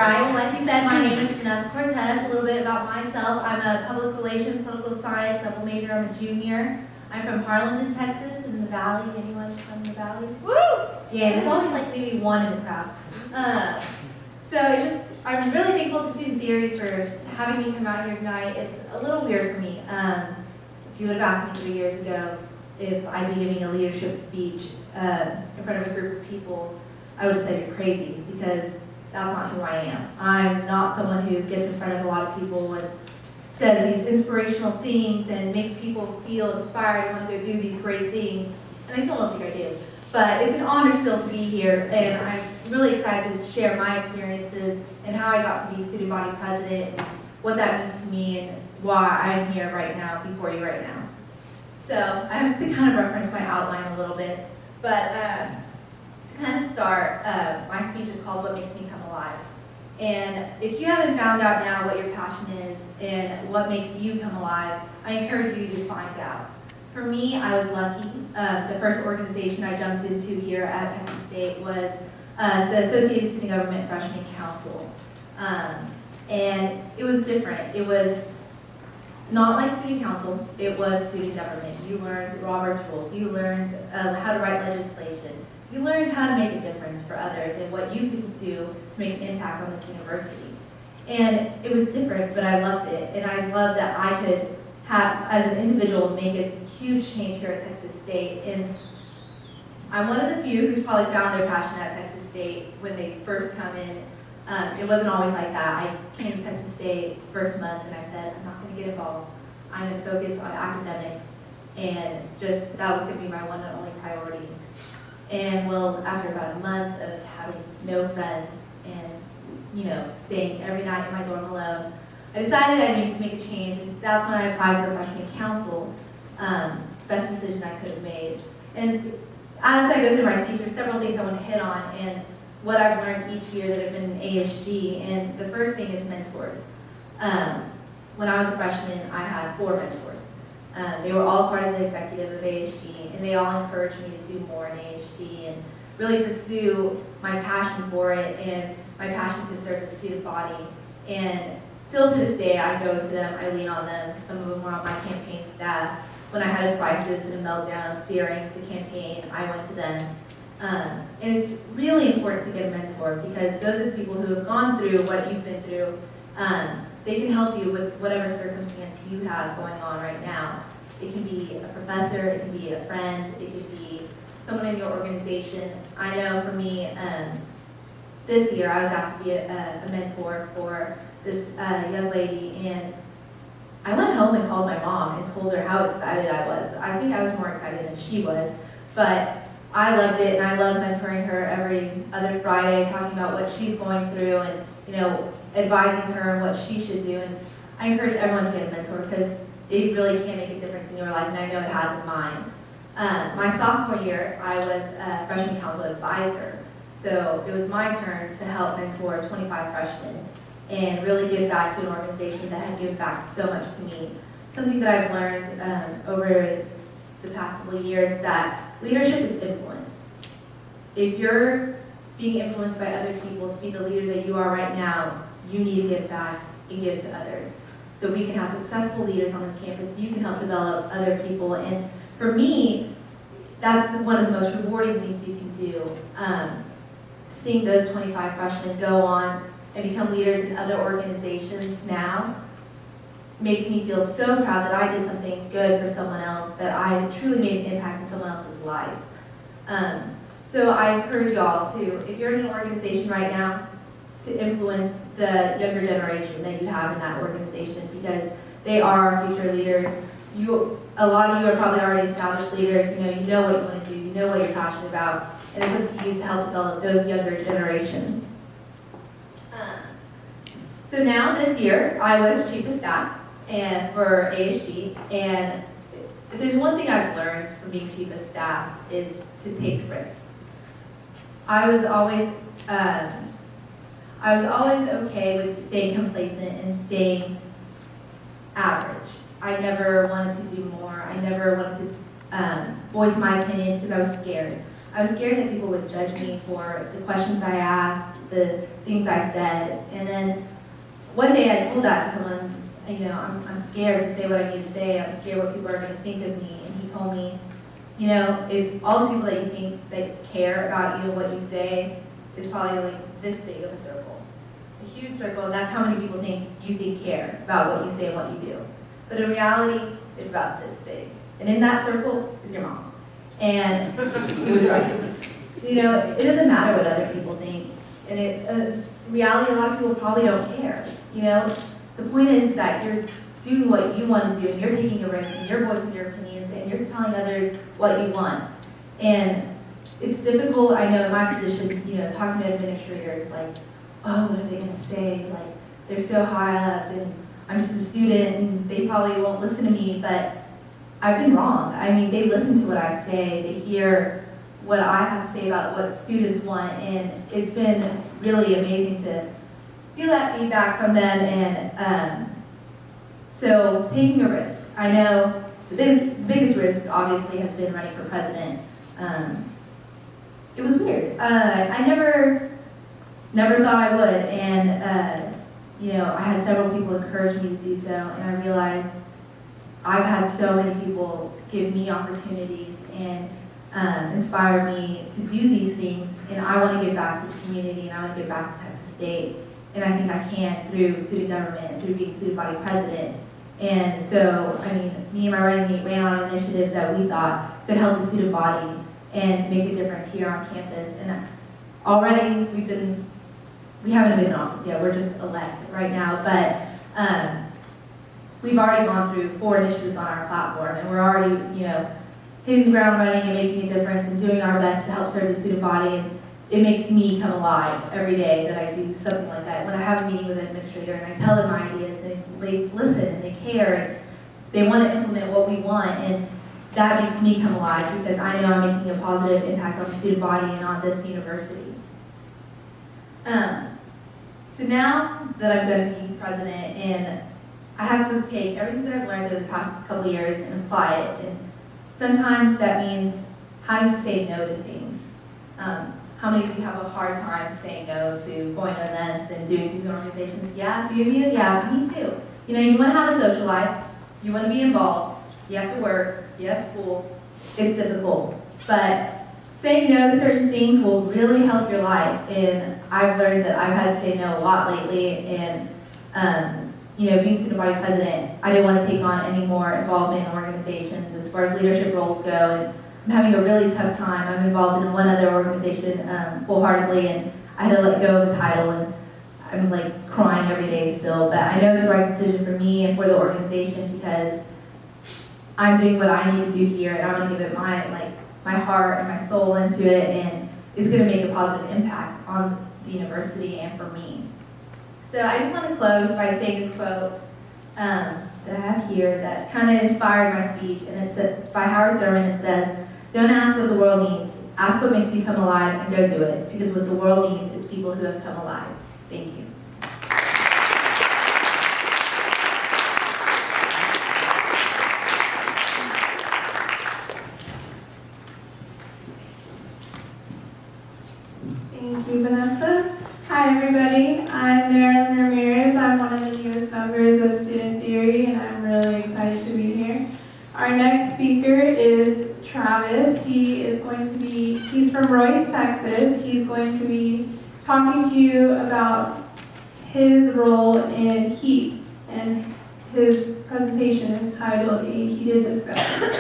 right, well, like you said, my name is Vanessa Cortez. A little bit about myself. I'm a public relations, political science double major. I'm a junior. I'm from Harlingen, Texas, in the Valley. Anyone from the Valley? Woo! Yeah, there's always like maybe one in the crowd. I'm really thankful to Student Theory for having me come out here tonight. It's a little weird for me. If you would have asked me 3 years ago if I'd be giving a leadership speech in front of a group of people, I would have said you're crazy, because that's not who I am. I'm not someone who gets in front of a lot of people and says these inspirational things and makes people feel inspired and want to go do these great things. And I still don't think I do. But it's an honor still to be here, and I'm really excited to share my experiences and how I got to be student body president and what that means to me and why I'm here right now before you right now. So I have to kind of reference my outline a little bit, but to kind of start, my speech is called What Makes Me Come Alive. And if you haven't found out now what your passion is and what makes you come alive, I encourage you to find out. For me, I was lucky. The first organization I jumped into here at Texas State was the Associated Student Government Freshman Council. And it was different. It was not like student council, it was student government. You learned Robert's rules, you learned how to write legislation, you learned how to make a difference for others and what you could do to make an impact on this university. And it was different, but I loved it. And I loved that I could have, as an individual, make a huge change here at Texas State. And I'm one of the few who's probably found their passion at Texas State when they first come in. It wasn't always like that. I came to Texas State first month and I said, I'm not going to get involved. I'm going to focus on academics, and just that was going to be my one and only priority. And well, after about a month of having no friends and, you know, staying every night in my dorm alone, I decided I needed to make a change, and that's when I applied for freshman council. Best decision I could have made. And as I go through my speech, there's several things I want to hit on, and what I've learned each year that I've been in ASG, and the first thing is mentors. When I was a freshman, I had 4 mentors. They were all part of the executive of ASG, and they all encouraged me to do more in ASG and really pursue my passion for it and my passion to serve the student body. And still to this day, I go to them, I lean on them. Some of them were on my campaign staff. When I had a crisis and a meltdown during the campaign, I went to them. And it's really important to get a mentor, because those are the people who have gone through what you've been through. They can help you with whatever circumstance you have going on right now. It can be a professor, it can be a friend, it could be someone in your organization. I know for me, this year I was asked to be a mentor for this young lady, and I went home and called my mom and told her how excited I was. I think I was more excited than she was, but I loved it, and I love mentoring her every other Friday, talking about what she's going through and, you know, advising her on what she should do. And I encourage everyone to get a mentor, because it really can make a difference in your life, and I know it has in mine. My sophomore year, I was a freshman council advisor, so it was my turn to help mentor 25 freshmen and really give back to an organization that had given back so much to me. Something that I've learned over the past couple of years, that leadership is influence. If you're being influenced by other people to be the leader that you are right now, you need to give back and give to others. So we can have successful leaders on this campus. You can help develop other people. And for me, that's one of the most rewarding things you can do. Seeing those 25 freshmen go on and become leaders in other organizations now makes me feel so proud that I did something good for someone else, that I truly made an impact in someone else's life. So I encourage y'all to, if you're in an organization right now, to influence the younger generation that you have in that organization, because they are our future leaders. A lot of you are probably already established leaders. You know what you want to do, you know what you're passionate about, and it's up to you to help develop those younger generations. So now this year, I was chief of staff and for ASG, and if there's one thing I've learned from being chief of staff is to take risks. I was always okay with staying complacent and staying average. I never wanted to do more. I never wanted to voice my opinion because I was scared. I was scared that people would judge me for the questions I asked, the things I said. And then one day I told that to someone, you know, I'm scared to say what I need to say. I'm scared what people are going to think of me. And he told me, you know, if all the people that you think that care about you and what you say is probably like this big of a circle, a huge circle, and that's how many people think you care about what you say and what you do. But in reality, it's about this big. And in that circle is your mom. And he was right. You know, it doesn't matter what other people think. And in reality, a lot of people probably don't care. You know, the point is that you're doing what you want to do, and you're taking a risk, and you're voicing your opinions, and you're telling others what you want. And it's difficult, I know in my position, you know, talking to administrators, like, oh, what are they going to say? Like, they're so high up, and I'm just a student, and they probably won't listen to me, but I've been wrong. I mean, they listen to what I say, they hear what I have to say about what students want, and it's been really amazing to feel that feedback from them. And so taking a risk. I know the biggest risk obviously has been running for president. It was weird. I never thought I would, and you know, I had several people encourage me to do so, and I realized I've had so many people give me opportunities and inspire me to do these things, and I want to give back to the community, and I want to give back to Texas State, and I think I can through student government, through being student body president. And so, I mean, me and my running mate ran on initiatives that we thought could help the student body and make a difference here on campus. And already we haven't been in office yet, we're just elected right now, but we've already gone through 4 initiatives on our platform, and we're already, you know, hitting the ground running and making a difference and doing our best to help serve the student body. And it makes me come alive every day that I do something like that. When I have a meeting with an administrator and I tell them my ideas, and they listen and they care and they want to implement what we want, and that makes me come alive because I know I'm making a positive impact on the student body and on this university. So now that I'm going to be president, and I have to take everything that I've learned over the past couple of years and apply it. And sometimes that means having to say no to things. How many of you have a hard time saying no to going to events and doing these organizations? Yeah, a few of you? Yeah, me too. You know, you want to have a social life, you want to be involved, you have to work, you have school, it's difficult. But saying no to certain things will really help your life. And I've learned that I've had to say no a lot lately. And you know, being student body president, I didn't want to take on any more involvement in organizations as far as leadership roles go. And I'm having a really tough time. I'm involved in one other organization wholeheartedly, and I had to let go of the title, and I'm like crying every day still. But I know it's the right decision for me and for the organization because I'm doing what I need to do here, and I'm going to give it my heart and my soul into it, and it's going to make a positive impact on the university and for me. So I just want to close by saying a quote that I have here that kind of inspired my speech, and it's by Howard Thurman. It says, "Don't ask what the world needs. Ask what makes you come alive and go do it, because what the world needs is people who have come alive." Thank you. Thank you, Vanessa. Hi, everybody. I'm Marilyn Ramirez. I'm one of the newest members of Student Theory, and I'm really excited to be here. Our next speaker is Travis. He's from Royce, Texas. He's going to be talking to you about his role in HEAT, and his presentation is titled "A Heated Discussion."